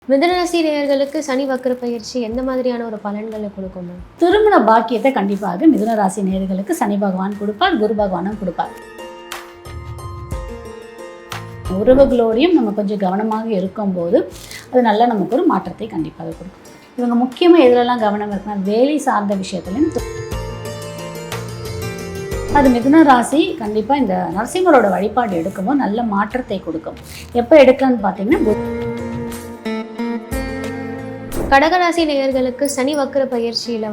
மிதுனராசி நேயர்களுக்கு சனி வக்ர பயிற்சி எந்த மாதிரியான ஒரு பலன்களை கொடுக்கும்? திருமண பாக்கியத்தை கண்டிப்பாக மிதுனராசி நேயர்களுக்கு சனி பகவான் கொடுப்பார், குரு பகவானும் கொடுப்பார். உறவுகளோடையும் நம்ம கொஞ்சம் கவனமாக இருக்கும்போது அது நல்லா நமக்கு ஒரு மாற்றத்தை கண்டிப்பாக கொடுக்கும். இவங்க முக்கியமாக எதுலெல்லாம் கவனம் இருக்குன்னா வேலை சார்ந்த விஷயத்துலையும். அது மிதுன ராசி கண்டிப்பாக இந்த நரசிம்மரோட வழிபாடு எடுக்கும்போது நல்ல மாற்றத்தை கொடுக்கும். எப்போ எடுக்கலாம்னு பார்த்தீங்கன்னா, கடகராசி நேயர்களுக்கு சனி வக்ர பயிற்சியில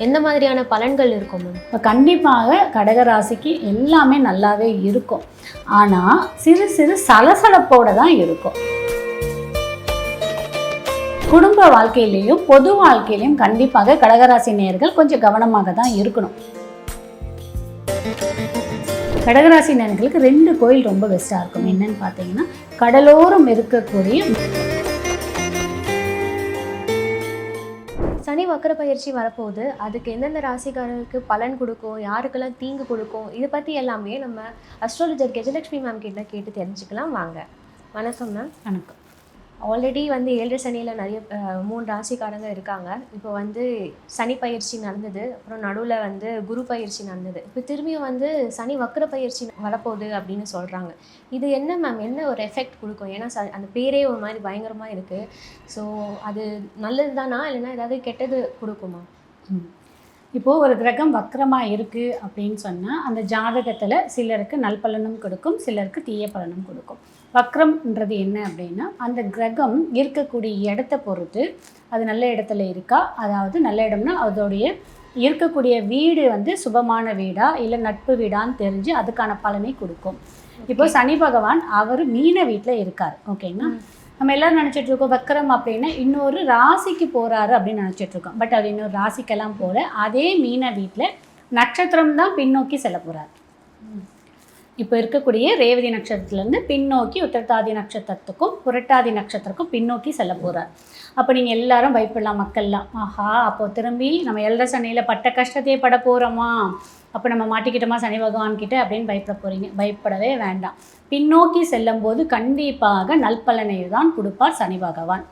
எந்த மாதிரியான பலன்கள் இருக்கும்? இப்போ கண்டிப்பாக கடகராசிக்கு எல்லாமே நல்லாவே இருக்கும். ஆனால் சிறு சிறு சலசலப்போடு தான் இருக்கும். குடும்ப வாழ்க்கையிலையும் பொது வாழ்க்கையிலையும் கண்டிப்பாக கடகராசி நேயர்கள் கொஞ்சம் கவனமாக தான் இருக்கணும். கடகராசி நேயர்களுக்கு 2 கோயில் ரொம்ப பெஸ்ட்டாக இருக்கும். என்னன்னு பார்த்தீங்கன்னா, கடலோரம் இருக்கக்கூடிய சனி வக்ர பயிற்சி வரப்போகுது. அதுக்கு எந்தெந்த ராசிக்காரர்களுக்கு பலன் கொடுக்கும், யாருக்கெல்லாம் தீங்கு கொடுக்கும், இதை பற்றி எல்லாமே நம்ம அஸ்ட்ராலஜர் கஜலட்சுமி மேம் கிட்ட கேட்டு தெரிஞ்சுக்கலாம். வாங்க. வணக்கம் மேம். வணக்கம். ஆல்ரெடி 7 சனியில் நிறைய 3 ராசிக்காரங்க இருக்காங்க. இப்போ சனி பயிற்சி நடந்தது, அப்புறம் நடுவில் குரு பயிற்சி நடந்தது. இப்போ திரும்பியும் சனி வக்ர பயிற்சி வரப்போகுது அப்படின்னு சொல்கிறாங்க. இது என்ன மேம், என்ன ஒரு எஃபெக்ட் கொடுக்கும்? ஏன்னா அந்த பேரே ஒரு மாதிரி பயங்கரமாக இருக்குது. ஸோ அது நல்லது தானா, இல்லைன்னா ஏதாவது கெட்டது கொடுக்குமா? இப்போது ஒரு கிரகம் வக்ரமாக இருக்குது அப்படின்னு சொன்னால் அந்த ஜாதகத்தில் சிலருக்கு நல்பலனும் கொடுக்கும், சிலருக்கு தீய பலனும் கொடுக்கும். வக்ரம்ன்றது என்ன அப்படின்னா, அந்த கிரகம் இருக்கக்கூடிய இடத்த பொறுத்து அது நல்ல இடத்துல இருக்கா, அதாவது நல்ல இடம்னா அதோடைய இருக்கக்கூடிய வீடு சுபமான வீடா இல்லை நட்பு வீடான்னு தெரிஞ்சு அதுக்கான பலனை கொடுக்கும். இப்போ சனி பகவான் அவர் மீன வீட்டில் இருக்கார். ஓகேங்களா, நம்ம எல்லோரும் நினச்சிட்டு இருக்கோம் வக்ரம் அப்படின்னா இன்னொரு ராசிக்கு போகிறாரு அப்படின்னு நினச்சிட்ருக்கோம். பட் அவர் இன்னொரு ராசிக்கெல்லாம் போல அதே மீன வீட்டில் நட்சத்திரம் தான் பின்னோக்கி செல்ல போகிறார். இப்போ இருக்கக்கூடிய ரேவதி நட்சத்திரத்துலேருந்து பின்னோக்கி உத்திரட்டாதி நட்சத்திரத்துக்கும் புரட்டாதி நட்சத்திரத்துக்கும் பின்னோக்கி செல்ல போகிறார். அப்போ நீங்கள் எல்லாரும் பயப்படலாம், மக்கள்லாம். ஆஹா, அப்போ திரும்பி நம்ம 7 சனியில் பட்ட கஷ்டத்தையே பட போகிறோமா, அப்போ நம்ம மாட்டிக்கிட்டோமா சனி பகவான்கிட்ட அப்படின்னு பயப்பட போகிறீங்க. பயப்படவே வேண்டாம். பின்னோக்கி செல்லும்போது கண்டிப்பாக நல்பலனை தான் கொடுப்பார் சனி பகவான்.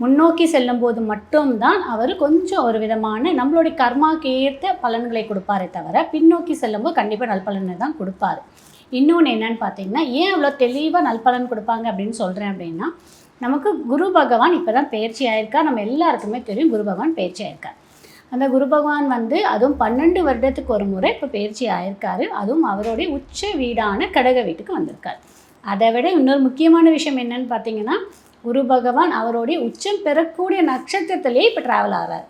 முன்னோக்கி செல்லும்போது மட்டும்தான் அவர் கொஞ்சம் ஒரு விதமான நம்மளுடைய கர்மாவுக்கு ஏற்ற பலன்களை கொடுப்பாரே தவிர பின்னோக்கி செல்லும்போது கண்டிப்பாக நல்பலனை தான் கொடுப்பார். இன்னொன்று என்னன்னு பார்த்தீங்கன்னா, ஏன் அவ்வளோ தெளிவாக நல்பலன் கொடுப்பாங்க அப்படின்னு சொல்கிறேன் அப்படின்னா, நமக்கு குரு பகவான் இப்போ தான் பயிற்சி ஆயிருக்கார். நம்ம எல்லாருக்குமே தெரியும் குரு பகவான் பயிற்சி ஆயிருக்கார். அந்த குரு பகவான் அதுவும் 12 வருடத்துக்கு ஒரு முறை இப்போ பயிற்சி ஆயிருக்காரு. அதுவும் அவருடைய உச்ச வீடான கடக வீட்டுக்கு வந்திருக்கார். அதை விட இன்னொரு முக்கியமான விஷயம் என்னன்னு பார்த்தீங்கன்னா, குரு பகவான் அவருடைய உச்சம் பெறக்கூடிய நட்சத்திரத்திலேயே இப்போ ட்ராவல் ஆகிறார்.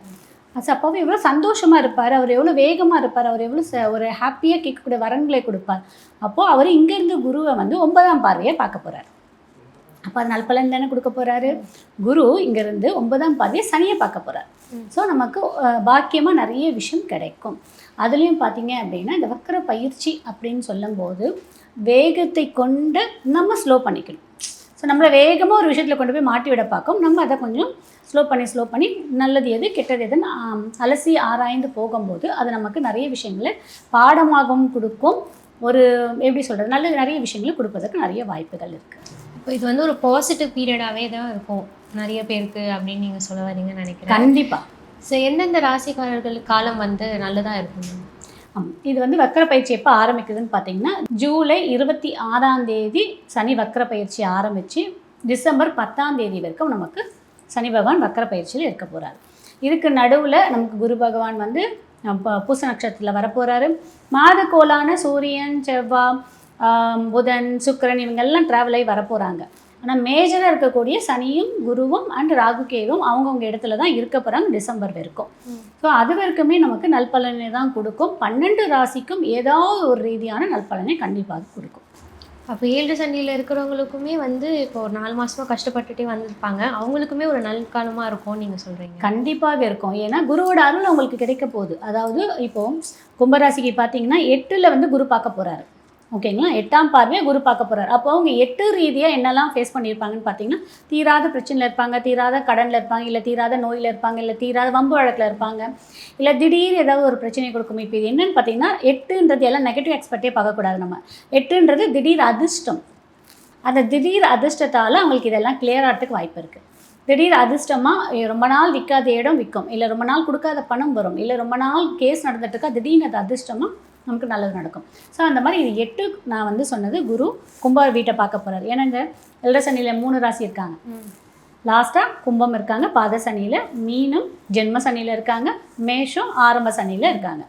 அப்போவே எவ்வளோ சந்தோஷமாக இருப்பார், அவர் எவ்வளோ வேகமாக இருப்பார், அவர் எவ்வளோ ஒரு ஹாப்பியாக கேட்கக்கூடிய வரன்களை கொடுப்பார். அப்போது அவர் இங்கேருந்து குருவை 9ஆம் பார்வையை பார்க்க போகிறார். அப்போ அது நல்பலன் தானே கொடுக்க போகிறாரு. குரு இங்கேருந்து 9ஆம் பார்வையை சனியை பார்க்க போகிறார். ஸோ நமக்கு பாக்கியமாக நிறைய விஷயம் கிடைக்கும். அதுலேயும் பார்த்தீங்க அப்படின்னா, இந்த வக்ர பயிற்சி அப்படின்னு சொல்லும்போது வேகத்தை கொண்டு நம்ம ஸ்லோ பண்ணிக்கணும். ஸோ நம்மளை வேகமாக ஒரு விஷயத்தில் கொண்டு போய் மாட்டி விட பார்க்கும். நம்ம அதை கொஞ்சம் ஸ்லோ பண்ணி நல்லது எது கெட்டது எதுன்னு அலசி ஆராய்ந்து போகும்போது அது நமக்கு நிறைய விஷயங்களை பாடமாகவும் கொடுக்கும். ஒரு எப்படி சொல்கிறது, நிறைய விஷயங்களை கொடுப்பதற்கு நிறைய வாய்ப்புகள் இருக்குது. இப்போ இது ஒரு பாசிட்டிவ் பீரியடாகவே தான் இருக்கும் நிறைய பேருக்கு அப்படின்னு நீங்கள் சொல்ல வரீங்கன்னு நினைக்கிறேன். கண்டிப்பாக. ஸோ எந்தெந்த ராசிக்காரர்கள் காலம் நல்லதாக இருக்கும்? இது வக்ர பயிற்சி எப்போ ஆரம்பிக்குதுன்னு பார்த்தீங்கன்னா, ஜூலை 26ஆம் தேதி சனி வக்ர பயிற்சி ஆரம்பித்து டிசம்பர் 10ஆம் தேதி வரைக்கும் நமக்கு சனி பகவான் வக்ர பயிற்சியில் இருக்க போகிறார். இதுக்கு நடுவில் நமக்கு குரு பகவான் பூச நட்சத்திரத்தில் வரப்போகிறாரு. மாதக்கோளான சூரியன், செவ்வாய், புதன், சுக்கிரன் இவங்கெல்லாம் ட்ராவல் ஆகி வரப்போகிறாங்க. ஆனால் மேஜராக இருக்கக்கூடிய சனியும் குருவும் அண்ட் ராகுகேவும் அவங்கவுங்க இடத்துல தான் இருக்க போகிறாங்க டிசம்பர் வரைக்கும். ஸோ அது வரைக்குமே நமக்கு நல்பலனை தான் கொடுக்கும். 12 ராசிக்கும் ஏதாவது ஒரு ரீதியான நல்பலனை கண்டிப்பாக கொடுக்கும். அப்போ 7 சனியில் இருக்கிறவங்களுக்குமே இப்போ ஒரு 4 மாதமாக கஷ்டப்பட்டுட்டே வந்திருப்பாங்க, அவங்களுக்குமே ஒரு நல் காலமாக இருக்கும் நீங்கள் சொல்கிறீங்க? கண்டிப்பாக இருக்கும். ஏன்னா குருவோட அருள் அவங்களுக்கு கிடைக்க போகுது. அதாவது இப்போது கும்பராசிக்கு பார்த்தீங்கன்னா 8ல் குரு பார்க்க போகிறாரு. ஓகேங்களா, 8ஆம் பார்வையை குரு பார்க்க போகிறார். அப்போ அவங்க 8 ரீதியாக என்னெல்லாம் ஃபேஸ் பண்ணியிருப்பாங்கன்னு பார்த்தீங்கன்னா, தீராத பிரச்சனையில் இருப்பாங்க, தீராத கடனில் இருப்பாங்க, இல்லை தீராத நோயில் இருப்பாங்க, இல்லை தீராத வம்பு வழக்கில் இருப்பாங்க, இல்லை திடீர் ஏதாவது ஒரு பிரச்சனை கொடுக்கும். இப்போ இது என்னென்னு பார்த்தீங்கன்னா, 8ன்றது எல்லாம் நெகட்டிவ் எக்ஸ்பெக்டே பார்க்கக்கூடாது. நம்ம 8ன்றது திடீர் அதிர்ஷ்டம். அந்த திடீர் அதிர்ஷ்டத்தால் அவங்களுக்கு இதெல்லாம் கிளியர் ஆகிறதுக்கு வாய்ப்பு இருக்குது. திடீர் அதிர்ஷ்டமாக ரொம்ப நாள் விற்காத இடம் விற்கும், இல்லை ரொம்ப நாள் கொடுக்காத பணம் வரும், இல்லை ரொம்ப நாள் கேஸ் நடந்துட்டு இருக்கா திடீர்னு அது அதிர்ஷ்டமாக நமக்கு நல்லது நடக்கும். ஸோ அந்த மாதிரி இது 8 நான் வந்து சொன்னது குரு கும்ப வீட்டை பார்க்க போகிறார். ஏன்னா இந்த எல்ற சனியில் 3 ராசி இருக்காங்க. லாஸ்ட்டாக கும்பம் இருக்காங்க, பாத சனியில், மீனம் ஜென்ம சனியில் இருக்காங்க, மேஷம் ஆரம்ப சனியில் இருக்காங்க.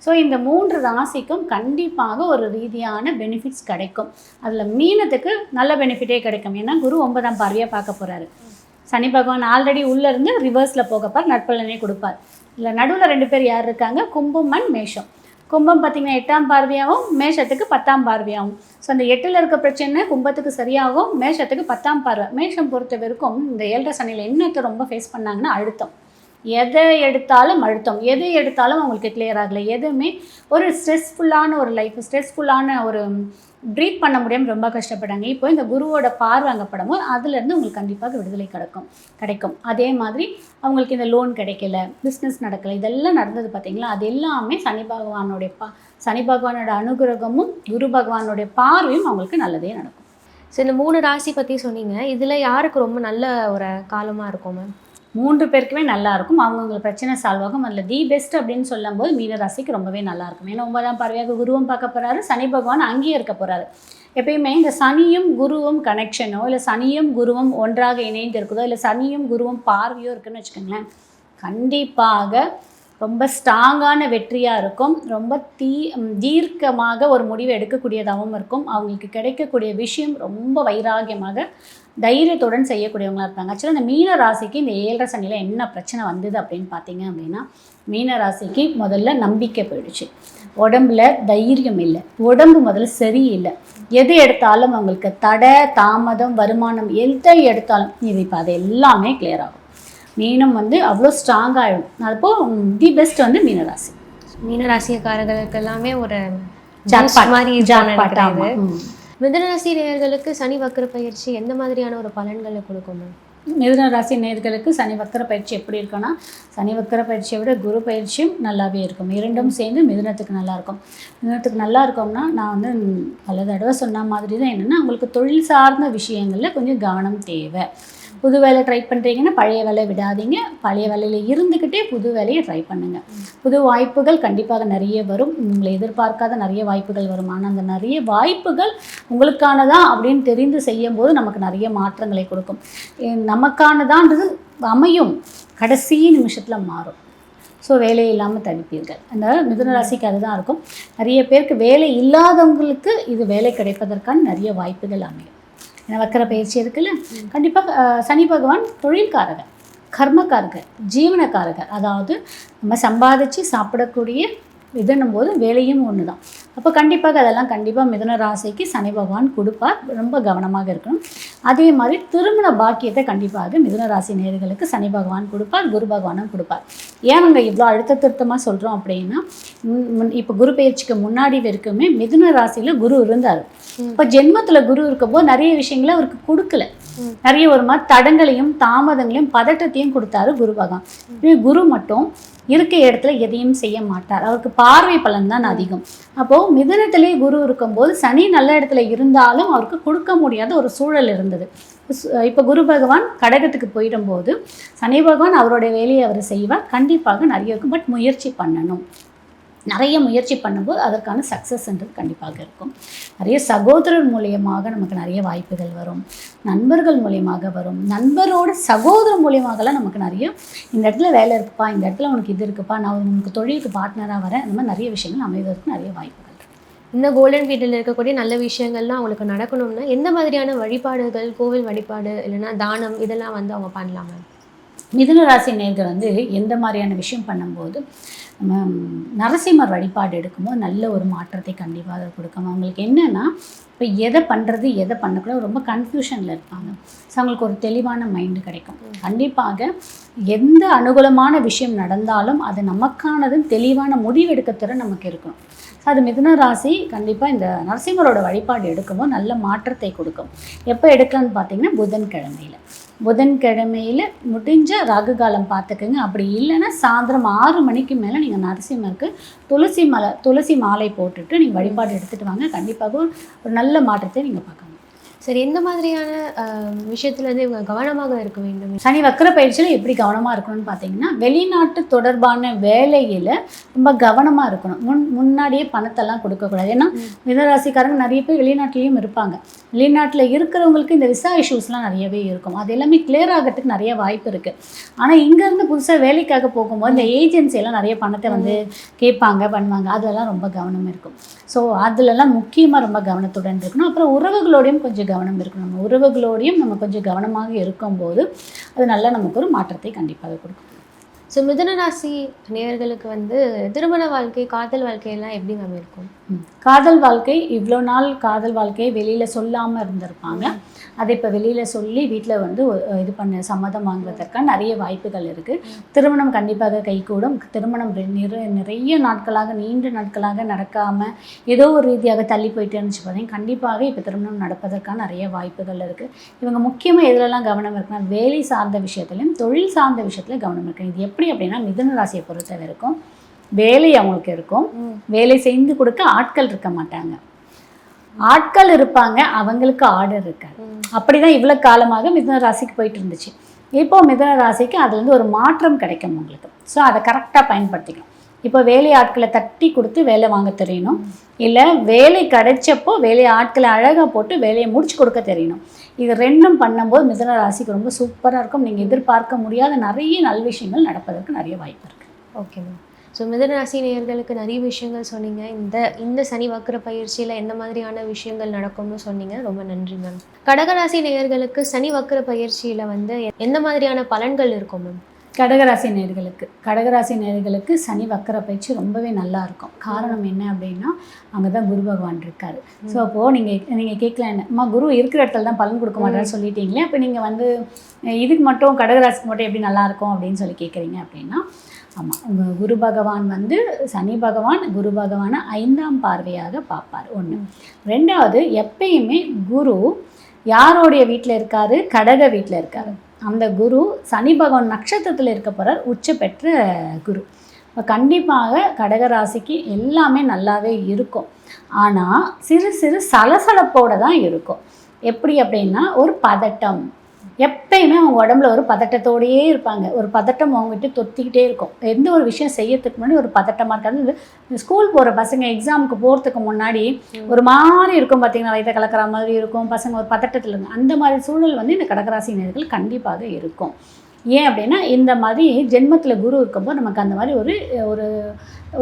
ஸோ இந்த 3 ராசிக்கும் கண்டிப்பாக ஒரு ரீதியான பெனிஃபிட்ஸ் கிடைக்கும். அதில் மீனத்துக்கு நல்ல பெனிஃபிட்டே கிடைக்கும். ஏன்னா குரு 9ஆம் பார்வையாக பார்க்க போகிறாரு. சனி பகவான் ஆல்ரெடி உள்ளேருந்து ரிவர்ஸில் போகப்பார், நட்பலனே கொடுப்பார். இல்லை நடுவில் 2 பேர் யார் இருக்காங்க, கும்பம் அண்ட் மேஷம். கும்பம் பார்த்திங்கன்னா 8ஆம் பார்வையாகவும் மேஷத்துக்கு 10ஆம் பார்வையாகும். ஸோ அந்த 8ல் இருக்க பிரச்சனை கும்பத்துக்கு சரியாகும், மேஷத்துக்கு 10ஆம் பார்வை. மேஷம் பொறுத்த வரைக்கும் இந்த 7 சனியில் என்னத்தை ரொம்ப ஃபேஸ் பண்ணாங்கன்னா அழுத்தம். எதை எடுத்தாலும் அழுத்தம், எது எடுத்தாலும் அவங்களுக்கு கிளியர் ஆகலை. எதுவுமே ஒரு ஸ்ட்ரெஸ்ஃபுல்லான ஒரு லைஃப், ஸ்ட்ரெஸ்ஃபுல்லான ஒரு ப்ரீத் பண்ண முடியாமல் ரொம்ப கஷ்டப்பட்டாங்க. இப்போ இந்த குருவோட பார்வை அங்கே படும்போது அதுலேருந்து உங்களுக்கு கண்டிப்பாக விடுதலை கிடைக்கும். அதே மாதிரி அவங்களுக்கு இந்த லோன் கிடைக்கல, பிஸ்னஸ் நடக்கலை, இதெல்லாம் நடந்தது பார்த்தீங்களா, அது எல்லாமே சனி பகவானோட அனுகிரகமும் குரு பகவானுடைய பார்வையும் அவங்களுக்கு நல்லதே நடக்கும். ஸோ இந்த 3 ராசி பற்றி சொன்னீங்க, இதில் யாருக்கு ரொம்ப நல்ல ஒரு காலமாக இருக்கும் மேம்? 3 பேருக்குமே நல்லாயிருக்கும். அவங்கவுங்க பிரச்சனை சால்வ் ஆகும். அதில் தி பெஸ்ட் அப்படின்னு சொல்லும்போது மீனராசிக்கு ரொம்பவே நல்லாயிருக்கும். ஏன்னா 9ஆம் பார்வையாக குருவும் பார்க்க போகிறாரு, சனி பகவான் அங்கேயே இருக்க போகிறாரு. எப்பயுமே இந்த சனியும் குருவும் கனெக்ஷனோ, இல்லை சனியும் குருவும் ஒன்றாக இணைந்து இருக்குதோ, இல்லை சனியும் குருவும் பார்வையோ இருக்குன்னு வச்சுக்கோங்களேன், கண்டிப்பாக ரொம்ப ஸ்ட்ராங்கான வெற்றியாக இருக்கும். ரொம்ப தீர்க்கமாக ஒரு முடிவு எடுக்கக்கூடியதாகவும் இருக்கும். அவங்களுக்கு கிடைக்கக்கூடிய விஷயம் ரொம்ப வைராகியமாக தைரியத்துடன் செய்யக்கூடியவங்களாக இருப்பாங்க. ஆக்சுவலாக இந்த மீன ராசிக்கு இந்த 7 சனியில் என்ன பிரச்சனை வந்தது அப்படின்னு பார்த்தீங்க அப்படின்னா, மீன ராசிக்கு முதல்ல நம்பிக்கை போயிடுச்சு, உடம்புல தைரியம் இல்லை, உடம்பு முதல்ல சரியில்லை, எது எடுத்தாலும் அவங்களுக்கு தடை தாமதம், வருமானம் எதை எடுத்தாலும் இது இப்போ அது எல்லாமே கிளியர் ஆகும். மீனம் வந்து அவ்வளோ ஸ்ட்ராங்காகிடும். அப்போது தி பெஸ்ட் வந்து மீனராசி. மீனராசிக்காரர்களுக்கு எல்லாமே ஒரு ஜாக்பாட். மிதுனராசி நேயர்களுக்கு சனி வக்ர பயிற்சி எந்த மாதிரியான ஒரு பலன்களை கொடுக்கும்? மிதுன ராசி நேயர்களுக்கு சனி வக்கர பயிற்சி எப்படி இருக்குன்னா, சனி வக்கர பயிற்சியை விட குரு பயிற்சியும் நல்லாவே இருக்கும். 2ம் சேர்ந்து மிதுனத்துக்கு நல்லாயிருக்கும். மிதுனத்துக்கு நல்லா இருக்கும்னா, நான் வந்து பல தடவை சொன்ன மாதிரி தான் என்னென்னா, அவங்களுக்கு தொழில் சார்ந்த விஷயங்களில் கொஞ்சம் கவனம் தேவை. புது வேலை ட்ரை பண்ணுறீங்கன்னா பழைய வேலை விடாதீங்க, பழைய வேலையில் இருந்துக்கிட்டே புது வேலையை ட்ரை பண்ணுங்கள். புது வாய்ப்புகள் கண்டிப்பாக நிறைய வரும். உங்களை எதிர்பார்க்காத நிறைய வாய்ப்புகள் வரும். ஆனால் அந்த நிறைய வாய்ப்புகள் உங்களுக்கானதான் அப்படின்னு தெரிந்து செய்யும்போது நமக்கு நிறைய மாற்றங்களை கொடுக்கும். நமக்கானதான்றது அமையும், கடைசி நிமிஷத்தில் மாறும். ஸோ வேலை இல்லாமல் தவிப்பீர்கள். அந்த மிதுன ராசிக்கு அதுதான் இருக்கும். நிறைய பேருக்கு வேலை இல்லாதவங்களுக்கு இது வேலை கிடைப்பதற்கான நிறைய வாய்ப்புகள் அமையும். ஏன்னா வக்கர பயிற்சி இருக்குல்ல, கண்டிப்பாக சனி பகவான் தொழில்காரகர், கர்மக்காரகர், ஜீவனக்காரகர். அதாவது நம்ம சம்பாதிச்சு சாப்பிடக்கூடிய இதுன்னும் போது வேலையும் ஒன்று தான். அப்போ கண்டிப்பாக அதெல்லாம் கண்டிப்பாக மிதுன ராசிக்கு சனி பகவான் கொடுப்பார். ரொம்ப கவனமாக இருக்கணும். அதே மாதிரி திருமண பாக்கியத்தை கண்டிப்பாக மிதுன ராசி நேயர்களுக்கு சனி பகவான் கொடுப்பார், குரு பகவானும் கொடுப்பார். ஏன் நாங்கள் இவ்வளோ அழுத்த திருத்தமாக சொல்கிறோம் அப்படின்னா, இப்போ குரு பயிற்சிக்கு முன்னாடி வரைக்குமே மிதுன ராசியில் குரு இருந்தார். இப்போ ஜென்மத்தில் குரு இருக்கும்போது நிறைய விஷயங்களை அவருக்கு கொடுக்கல, நிறைய ஒரு மாதிரி தடங்களையும் தாமதங்களையும் பதட்டத்தையும் கொடுத்தாரு குரு பகவான். குரு மட்டும் இருக்க இடத்துல எதையும் செய்ய மாட்டார். அவருக்கு பார்வை பலன் தான் அதிகம். அப்போது மிதுனத்திலே குரு இருக்கும்போது சனி நல்ல இடத்துல இருந்தாலும் அவருக்கு கொடுக்க முடியாத ஒரு சூழல் இருந்தது. இப்போ குரு பகவான் கடகத்துக்கு போயிடும்போது சனி பகவான் அவருடைய வேலையை அவர் செய்வார். கண்டிப்பாக நிறைய இருக்கும். பட் முயற்சி பண்ணணும். நிறைய முயற்சி பண்ணும்போது அதற்கான சக்ஸஸ்ன்றது கண்டிப்பாக இருக்கும். நிறைய சகோதரர் மூலியமாக நமக்கு நிறைய வாய்ப்புகள் வரும், நண்பர்கள் மூலியமாக வரும், நண்பரோட சகோதரர் மூலியமாகலாம் நமக்கு நிறைய இந்த இடத்துல வேலை இருக்குப்பா, இந்த இடத்துல உனக்கு இது இருக்குப்பா, நான் உனக்கு தொழிலுக்கு பார்ட்னராக வரேன், அந்த மாதிரி நிறைய விஷயங்கள் அமைவதற்கு நிறைய வாய்ப்புகள் இருக்குது. இந்த கோல்டன் வீட்டில் இருக்கக்கூடிய நல்ல விஷயங்கள்லாம் அவங்களுக்கு நடக்கணும்னா எந்த மாதிரியான வழிபாடுகள், கோவில் வழிபாடு இல்லைன்னா தானம் இதெல்லாம் வந்து அவங்க பண்ணலாமா? மிதுன ராசி நேயர்கள் வந்து எந்த மாதிரியான விஷயம் பண்ணும்போது நம்ம நரசிம்மர் வழிபாடு எடுக்கும்போது நல்ல ஒரு மாற்றத்தை கண்டிப்பாக கொடுக்கும். அவங்களுக்கு என்னென்னா, இப்போ எதை பண்ணுறது எதை பண்ணக்கூடாது ரொம்ப கன்ஃபியூஷனில் இருப்பாங்க. ஸோ அவங்களுக்கு ஒரு தெளிவான மைண்டு கிடைக்கும். கண்டிப்பாக எந்த அனுகூலமான விஷயம் நடந்தாலும் அது நமக்கானதும் தெளிவான முடிவெடுக்க திறன் நமக்கு இருக்கணும். ஸோ அது மிதுன ராசி கண்டிப்பாக இந்த நரசிம்மரோட வழிபாடு எடுக்கும்போது நல்ல மாற்றத்தை கொடுக்கும். எப்போ எடுக்கலான்னு பார்த்தீங்கன்னா புதன்கிழமையில் முடிஞ்ச ராகு காலம் பார்த்துக்குங்க. அப்படி இல்லைன்னா சாயந்தரம் 6 மணிக்கு மேலே நீங்கள் நரசிம்மருக்கு துளசி மாலை போட்டுட்டு நீங்கள் வழிபாடு எடுத்துகிட்டு வாங்க. கண்டிப்பாக ஒரு நல்ல மாற்றத்தை நீங்கள் பார்க்கணும். சரி, எந்த மாதிரியான விஷயத்துலேருந்து இவங்க கவனமாக இருக்க வேண்டும்? சனி வக்கர பயிற்சியில் எப்படி கவனமாக இருக்கணும்னு பார்த்தீங்கன்னா, வெளிநாட்டு தொடர்பான வேலையில் ரொம்ப கவனமாக இருக்கணும். முன்னாடியே பணத்தெல்லாம் கொடுக்கக்கூடாது. ஏன்னா மிதராசிக்காரங்க நிறைய பேர் வெளிநாட்டிலையும் இருப்பாங்க. வெளிநாட்டில் இருக்கிறவங்களுக்கு இந்த விசா இஷ்யூஸ்லாம் நிறையவே இருக்கும். அது எல்லாமே கிளியர் ஆகிறதுக்கு நிறைய வாய்ப்பு இருக்குது. ஆனால் இங்கேருந்து புதுசாக வேலைக்காக போகும்போது இந்த ஏஜென்சி எல்லாம் நிறைய பணத்தை வந்து கேட்பாங்க, பண்ணுவாங்க. அதெல்லாம் ரொம்ப கவனம் இருக்கும். ஸோ அதுலலாம் முக்கியமாக ரொம்ப கவனத்துடன் இருக்கணும். அப்புறம் உறவுகளோடையும் கொஞ்சம் கவனம் இருக்கணும். நம்ம உறவுகளோடையும் நம்ம கொஞ்சம் கவனமாக இருக்கும்போது அது நல்லா நமக்கு ஒரு மாற்றத்தை கண்டிப்பாக கொடுக்கும். ஸோ மிதுன ராசி நேயர்களுக்கு வந்து திருமண வாழ்க்கை, காதல் வாழ்க்கையெல்லாம் எப்படி மேம் இருக்கும்? காதல் வாழ்க்கை, இவ்வளோ நாள் காதல் வாழ்க்கையை வெளியில் சொல்லாமல் இருந்திருப்பாங்க. அதை இப்போ வெளியில் சொல்லி வீட்டில் வந்து இது பண்ண சம்மதம் வாங்குவதற்கான நிறைய வாய்ப்புகள் இருக்குது. திருமணம் கண்டிப்பாக கைகூடும். திருமணம் நிறைய நாட்களாக, நீண்ட நாட்களாக நடக்காமல் ஏதோ ஒரு ரீதியாக தள்ளி போயிட்டு இருந்துச்சு பார்த்தீங்கன்னா, கண்டிப்பாக இப்போ திருமணம் நடப்பதற்கான நிறைய வாய்ப்புகள் இருக்குது. இவங்க முக்கியமாக எதுலலாம் கவனம் இருக்குன்னா, வேலை சார்ந்த விஷயத்துலையும் தொழில் சார்ந்த விஷயத்துலையும் கவனம் இருக்குது. இது எப்படி அப்படின்னா, மிதுன ராசியை பொறுத்த வரைக்கும் வேலை அவங்களுக்கு இருக்கும். வேலை செய்து கொடுக்க ஆட்கள் இருக்க மாட்டாங்க. ஆட்கள் இருப்பாங்க, அவங்களுக்கு ஆர்டர் இருக்காது. அப்படிதான் இவ்வளோ காலமாக மிதுன ராசிக்கு போயிட்டு இருந்துச்சு. இப்போ மிதுன ராசிக்கு அதுலேருந்து ஒரு மாற்றம் கிடைக்கும் உங்களுக்கு. ஸோ அதை கரெக்டாக பயன்படுத்திக்கணும். இப்போ வேலை ஆட்களை தட்டி கொடுத்து வேலை வாங்க தெரியணும். இல்லை வேலை கிடைச்சப்போ வேலை ஆட்களை அழகாக போட்டு வேலையை முடிச்சு கொடுக்க தெரியணும். இது ரெண்டும் பண்ணும்போது மிதுன ராசிக்கு ரொம்ப சூப்பராக இருக்கும். நீங்கள் எதிர்பார்க்க முடியாத நிறைய நல்ல விஷயங்கள் நடப்பதற்கு நிறைய வாய்ப்பு இருக்குது. Okay ma'am. ஸோ மிதுன ராசி நேயர்களுக்கு நிறைய விஷயங்கள் சொன்னீங்க. இந்த சனி வக்கர பயிற்சியில் எந்த மாதிரியான விஷயங்கள் நடக்கும்னு சொன்னீங்க. ரொம்ப நன்றி மேம். கடகராசி நேயர்களுக்கு சனி வக்கர பயிற்சியில் வந்து எந்த மாதிரியான பலன்கள் இருக்கும் மேம்? கடகராசி நேயர்களுக்கு சனி வக்கர பயிற்சி ரொம்பவே நல்லா இருக்கும். காரணம் என்ன அப்படின்னா, அங்கே தான் குரு பகவான் இருக்கார். ஸோ அப்போது நீங்கள் கேட்கலாம், என்னம்மா குரு இருக்கிற இடத்துல தான் பலன் கொடுக்க மாட்டான்னு சொல்லிட்டீங்களே, அப்போ நீங்கள் வந்து இதுக்கு மட்டும் கடகராசிக்கு மட்டும் எப்படி நல்லாயிருக்கும் அப்படின்னு சொல்லி கேட்குறீங்க அப்படின்னா, ஆமாம், உங்கள் குரு பகவான் வந்து சனி பகவான் குரு பகவானை 5ஆம் பார்வையாக பார்ப்பார். 1. 2வது, எப்பயுமே குரு யாரோடைய வீட்டில் இருக்கார்? கடக வீட்டில் இருக்கார். அந்த குரு சனி பகவான் நட்சத்திரத்தில் இருக்க போகிறார், உச்ச பெற்ற குரு. இப்போ கண்டிப்பாக கடகராசிக்கு எல்லாமே நல்லாவே இருக்கும். ஆனால் சிறு சிறு சலசலப்போடு தான் இருக்கும். எப்படி அப்படின்னா, ஒரு பதட்டம், எப்பயுமே அவங்க உடம்புல ஒரு பதட்டத்தோடையே இருப்பாங்க. ஒரு பதட்டம் அவங்ககிட்ட தொத்திக்கிட்டே இருக்கும். எந்த ஒரு விஷயம் செய்யறதுக்கு முன்னாடி ஒரு பதட்டமாக இருக்காது. இந்த ஸ்கூல் போகிற பசங்க எக்ஸாமுக்கு போகிறதுக்கு முன்னாடி ஒரு மாதிரி இருக்கும் பார்த்தீங்கன்னா, வயிற்ற கலக்கிற மாதிரி இருக்கும். பசங்க ஒரு பதட்டத்தில் இருக்கும். அந்த மாதிரி சூழல் வந்து இந்த கடகராசி நேயர்கள் கண்டிப்பாக இருக்கும். ஏன் அப்படின்னா, இந்த மாதிரி ஜென்மத்தில் குரு இருக்கும்போது நமக்கு அந்த மாதிரி ஒரு ஒரு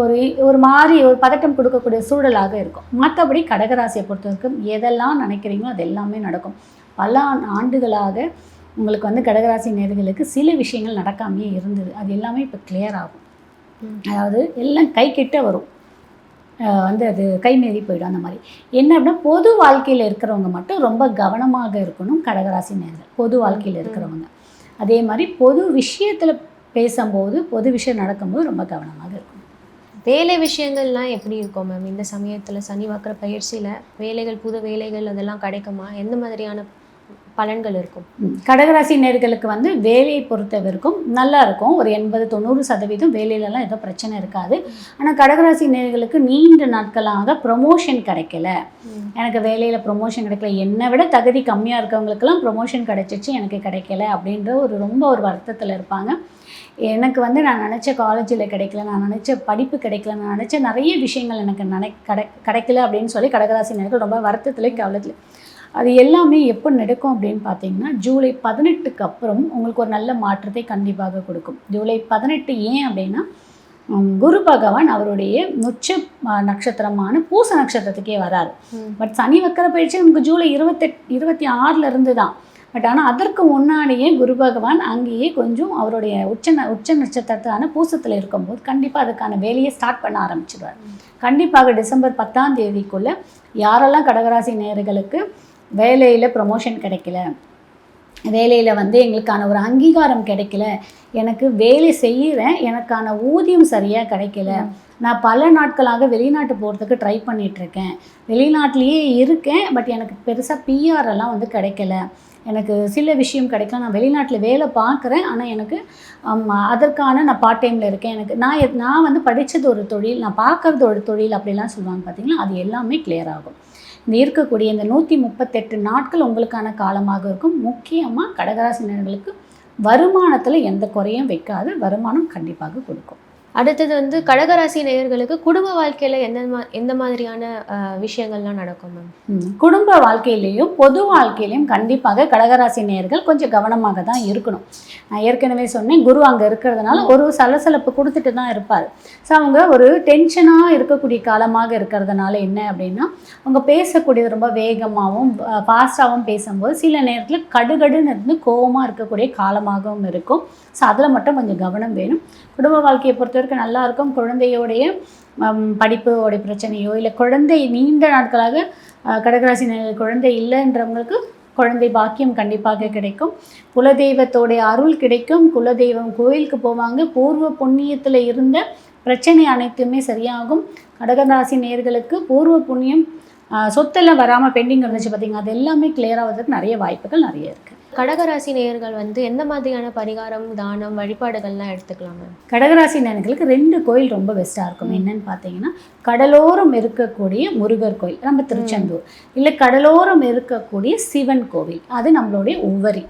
ஒரு ஒரு மாதிரி ஒரு பதட்டம் கொடுக்கக்கூடிய சூழலாக இருக்கும். மற்றபடி கடகராசியை பொறுத்த வரைக்கும் எதெல்லாம் நினைக்கிறீங்களோ அது எல்லாமே நடக்கும். பல ஆண்டுகளாக உங்களுக்கு வந்து கடகராசி நேயர்களுக்கு சில விஷயங்கள் நடக்காமையே இருந்தது. அது எல்லாமே இப்போ கிளியர் ஆகும். அதாவது எல்லாம் கை கிட்ட வரும், வந்து அது கைமீறி போயிடும். அந்த மாதிரி என்ன அப்படின்னா, பொது வாழ்க்கையில் இருக்கிறவங்க மட்டும் ரொம்ப கவனமாக இருக்கணும். கடகராசி நேயர்கள் பொது வாழ்க்கையில் இருக்கிறவங்க அதே மாதிரி பொது விஷயத்தில் பேசும்போது, பொது விஷயம் நடக்கும்போது ரொம்ப கவனமாக இருக்கணும். வேலை விஷயங்கள்லாம் எப்படி இருக்கும் மேம் இந்த சமயத்தில் சனி வக்கர பயிற்சியில்? வேலைகள், புது வேலைகள் அதெல்லாம் கிடைக்குமா? எந்த மாதிரியான பலன்கள் இருக்கும்? கடகராசி நேயர்களுக்கு வந்து வேலையை பொறுத்தவரைக்கும் நல்லா இருக்கும். ஒரு 80-90% வேலையிலலாம் ஏதோ பிரச்சனை இருக்காது. ஆனால் கடகராசி நேயர்களுக்கு நீண்ட நாட்களாக ப்ரொமோஷன் கிடைக்கல, எனக்கு வேலையில் ப்ரொமோஷன் கிடைக்கல, என்னை விட தகுதி கம்மியாக இருக்கவங்களுக்கெல்லாம் ப்ரொமோஷன் கிடைச்சிச்சு, எனக்கு கிடைக்கல அப்படின்ற ரொம்ப ஒரு வருத்தத்தில் இருப்பாங்க. எனக்கு வந்து நான் நினச்ச காலேஜில் கிடைக்கல, நான் நினச்ச படிப்பு கிடைக்கல, நான் நினச்ச நிறைய விஷயங்கள் எனக்கு கிடைக்கல அப்படின்னு சொல்லி கடகராசி நேயர்கள் ரொம்ப வருத்தத்தில், கவலத்தில். அது எல்லாமே எப்போ நடக்கும் அப்படின்னு பார்த்தீங்கன்னா, ஜூலை 18க்கு அப்புறம் உங்களுக்கு ஒரு நல்ல மாற்றத்தை கண்டிப்பாக கொடுக்கும். ஜூலை 18 ஏன் அப்படின்னா, குரு பகவான் அவருடைய உச்ச நட்சத்திரமான பூச நட்சத்திரத்துக்கே வராரு. பட் சனி வக்கர பயிற்சி நமக்கு ஜூலை 26 தான். பட் ஆனால் அதற்கு முன்னாடியே குரு பகவான் அங்கேயே கொஞ்சம் அவருடைய உச்ச நட்சத்திரத்தான பூசத்தில் இருக்கும்போது கண்டிப்பாக அதுக்கான வேலையை ஸ்டார்ட் பண்ண ஆரம்பிச்சிடுவார். கண்டிப்பாக டிசம்பர் 10ஆம் தேதிக்குள்ளே யாரெல்லாம் கடகராசி நேயர்களுக்கு வேலையில் ப்ரமோஷன் கிடைக்கல, வேலையில் வந்து எங்களுக்கான ஒரு அங்கீகாரம் கிடைக்கல, எனக்கு வேலை செய்கிறேன், எனக்கான ஊதியம் சரியாக கிடைக்கல, நான் பல நாட்களாக வெளிநாட்டு போகிறதுக்கு ட்ரை பண்ணிகிட்ருக்கேன், வெளிநாட்டிலேயே இருக்கேன், பட் எனக்கு பெருசாக பிஆரெல்லாம் வந்து கிடைக்கல, எனக்கு சில விஷயம் கிடைக்கல, நான் வெளிநாட்டில் வேலை பார்க்குறேன், ஆனால் எனக்கு அதற்கான நான் பார்ட் டைமில் இருக்கேன், எனக்கு நான் வந்து படித்தது ஒரு தொழில், நான் பார்க்குறது ஒரு தொழில் அப்படிலாம் சொல்லுவாங்க பார்த்தீங்களா, அது எல்லாமே கிளியர் ஆகும். இந்த இருக்கக்கூடிய இந்த 138 நாட்கள் உங்களுக்கான காலமாக இருக்கும். முக்கியமாக கடகராசினியர்களுக்கு வருமானத்தில் எந்த குறையும் வைக்காது, வருமானம் கண்டிப்பாக கொடுக்கும். அடுத்தது வந்து கடகராசி நேயர்களுக்கு குடும்ப வாழ்க்கையில எந்த மாதிரியான விஷயங்கள்லாம் நடக்கும் மேம்? குடும்ப வாழ்க்கையிலையும் பொது வாழ்க்கையிலையும் கண்டிப்பாக கடகராசி நேயர்கள் கொஞ்சம் கவனமாக தான் இருக்கணும். நான் ஏற்கனவே சொன்னேன், குரு அங்கே இருக்கிறதுனால ஒரு சலசலப்பு கொடுத்துட்டு தான் இருப்பார். ஸோ அவங்க ஒரு டென்ஷனாக இருக்கக்கூடிய காலமாக இருக்கிறதுனால என்ன அப்படின்னா, அவங்க பேசக்கூடியது ரொம்ப வேகமாகவும் ஃபாஸ்ட்டாகவும் பேசும்போது சில நேரத்தில் கடுகடுன்னு இருந்து கோபமாக இருக்கக்கூடிய காலமாகவும் இருக்கும். ஸோ அதில் மட்டும் கொஞ்சம் கவனம் வேணும். குடும்ப வாழ்க்கையை பொறுத்த வரைக்கும் நல்லா இருக்கும். குழந்தையோடைய படிப்போடைய பிரச்சனையோ இல்லை குழந்தை நீண்ட நாட்களாக கடகராசி குழந்தை இல்லைன்றவங்களுக்கு குழந்தை பாக்கியம் கண்டிப்பாக கிடைக்கும். குலதெய்வத்தோடைய அருள் கிடைக்கும். குலதெய்வம் கோயிலுக்கு போவாங்க. பூர்வ புண்ணியத்தில் இருந்த பிரச்சனை அனைத்துமே சரியாகும். கடகராசி நேயர்களுக்கு பூர்வ புண்ணியம் சொத்தெல்லாம் வராமல் பெண்டிங் இருந்துச்சு பார்த்தீங்க, அது எல்லாமே கிளியர் ஆகிறதுக்கு நிறைய வாய்ப்புகள் நிறைய இருக்குது. கடகராசி நேயர்கள் வந்து எந்த மாதிரியான பரிகாரம், தானம், வழிபாடுகள்லாம் எடுத்துக்கலாம் மேம்? கடகராசி நேயர்களுக்கு 2 கோயில் ரொம்ப பெஸ்ட்டாக இருக்கும். என்னன்னு பார்த்தீங்கன்னா, கடலோரம் இருக்கக்கூடிய முருகர் கோயில் நம்ம திருச்செந்தூர், இல்லை கடலோரம் இருக்கக்கூடிய சிவன் கோவில் அது நம்மளுடைய உவரி,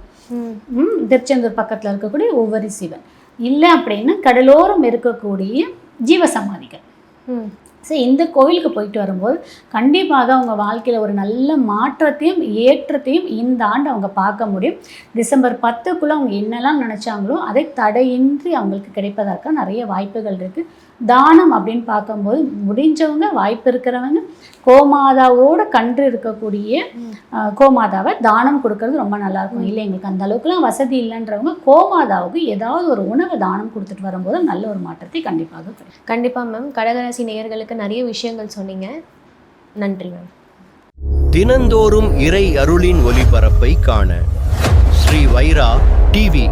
திருச்செந்தூர் பக்கத்தில் இருக்கக்கூடிய உவரி சிவன். இல்லை அப்படின்னா கடலோரம் இருக்கக்கூடிய ஜீவசமாதிகள். ஸோ இந்த கோவிலுக்கு போயிட்டு வரும்போது கண்டிப்பாக அவங்க வாழ்க்கையில் ஒரு நல்ல மாற்றத்தையும் ஏற்றத்தையும் இந்த ஆண்டு அவங்க பார்க்க முடியும். டிசம்பர் 10க்குள்ளே அவங்க என்னெல்லாம் நினச்சாங்களோ அதை தடையின்றி அவங்களுக்கு கிடைப்பதற்கு நிறைய வாய்ப்புகள் இருக்குது. தானம் அப்படின்னு பார்க்கும்போது முடிஞ்சவங்க வாய்ப்பு இருக்கிறவங்க கோமாதாவோட கன்று இருக்கக்கூடிய கோமாதாவை தானம் கொடுக்கறது ரொம்ப நல்லாயிருக்கும். இல்லை எங்களுக்கு அந்த அளவுக்குலாம் வசதி இல்லைன்றவங்க கோமாதாவுக்கு ஏதாவது ஒரு உணவை தானம் கொடுத்துட்டு வரும்போது நல்ல ஒரு மாற்றத்தை கண்டிப்பாக கிடைக்கும். கண்டிப்பாக மேம். கடகராசி நேயர்களுக்கு நிறைய விஷயங்கள் சொன்னீங்க. நன்றி மேம். தினந்தோறும் இறை அருளின் ஒளிபரப்பை காண ஸ்ரீ வைரா டிவி